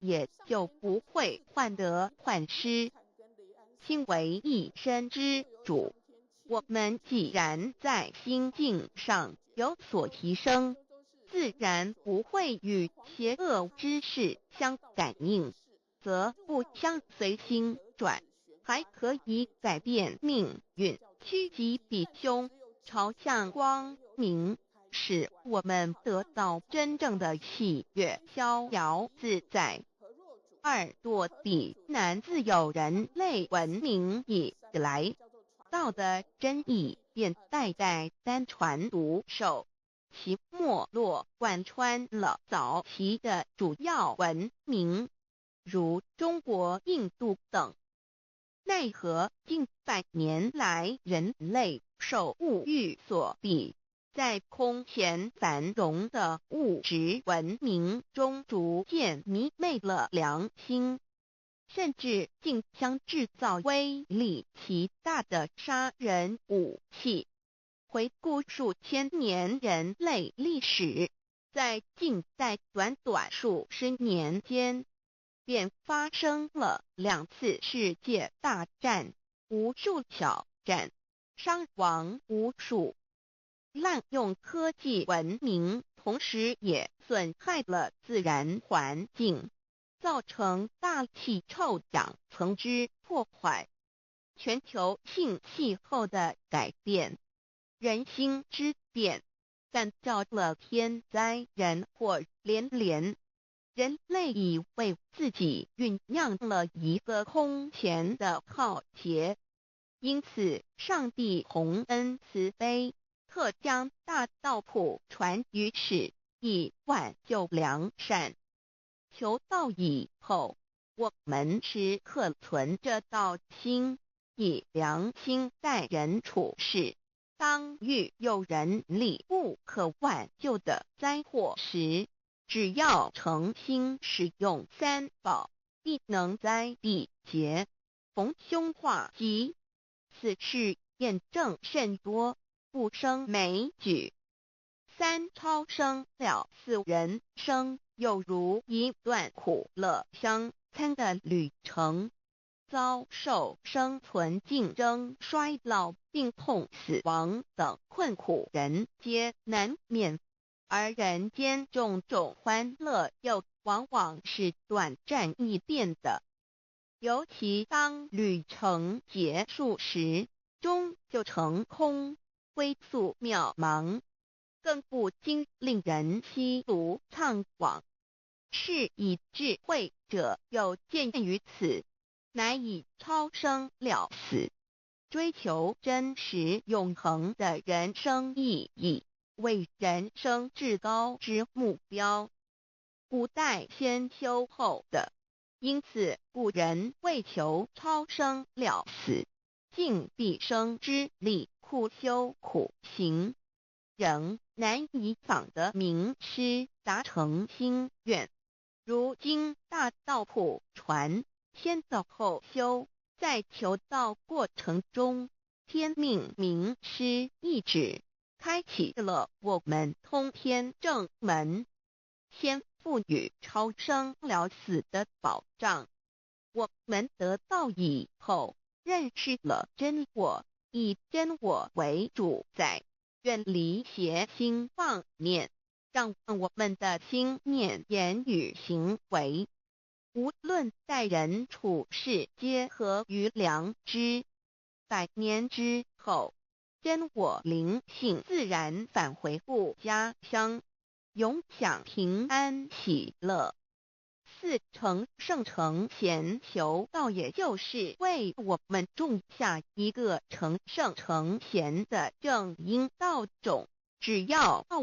也就不会患得患失，心为一身之主。我们既然在心境上有所提升，自然不会与邪恶之事相感应，则不相随心转，还可以改变命运，趋吉避凶，朝向光明，使我们得到真正的喜悦，逍遥自在。二堕地难自有人类文明以来，道的真义便代代单传独授，其没落贯穿了早期的主要文明，如中国、印度等。奈何近百年来人类受物欲所逼，在空前繁荣的物质文明中逐渐迷昧了良心，甚至竟将制造威力极大的杀人武器。回顾数千年人类历史，在近代短短数十年间，便发生了2次世界大战，无数小战，伤亡无数。滥用科技文明，同时也损害了自然环境，造成大气臭氧层之破坏，全球性气候的改变，人心之变，干造了天灾人祸连连。人类已为自己酝酿了一个空前的浩劫，因此上帝洪恩慈悲，特将大道谱传于世，以挽救良善。求道以后，我们时刻存着道心，以良心待人处事。当遇有人力不可挽救的灾祸时，只要诚心使用三宝，必能灾必劫，逢凶化吉。此事验证甚多，不胜枚举。3超生了4人生，有如一段苦乐相参的旅程，遭受生存竞争、衰老、病痛、死亡等困苦，人皆难免。而人间种种欢乐，又往往是短暂易变的。尤其当旅程结束时，终究成空，归宿渺茫，更不禁令人凄毒怅惘。是以智慧者有见于此，乃以超生了死，追求真实永恒的人生意义，为人生至高之目标。古代先修后的，因此古人为求超生了死，尽毕生之力，苦修苦行，仍难以访得名师，达成心愿。如今大道谱传，先道后修，在求道过程中，天命名师一指，开启了我们通天正门，先赋予超生了死的保障。我们得道以后，认识了真我，以真我为主宰，远离邪心妄念，让我们的心念、言语、行为，无论待人处事，皆合于良知。100年之后，真我灵性自然返回故家乡，永享平安喜乐。4成圣成贤求道，也就是为我们种下一个成圣成贤的正因道种。只要我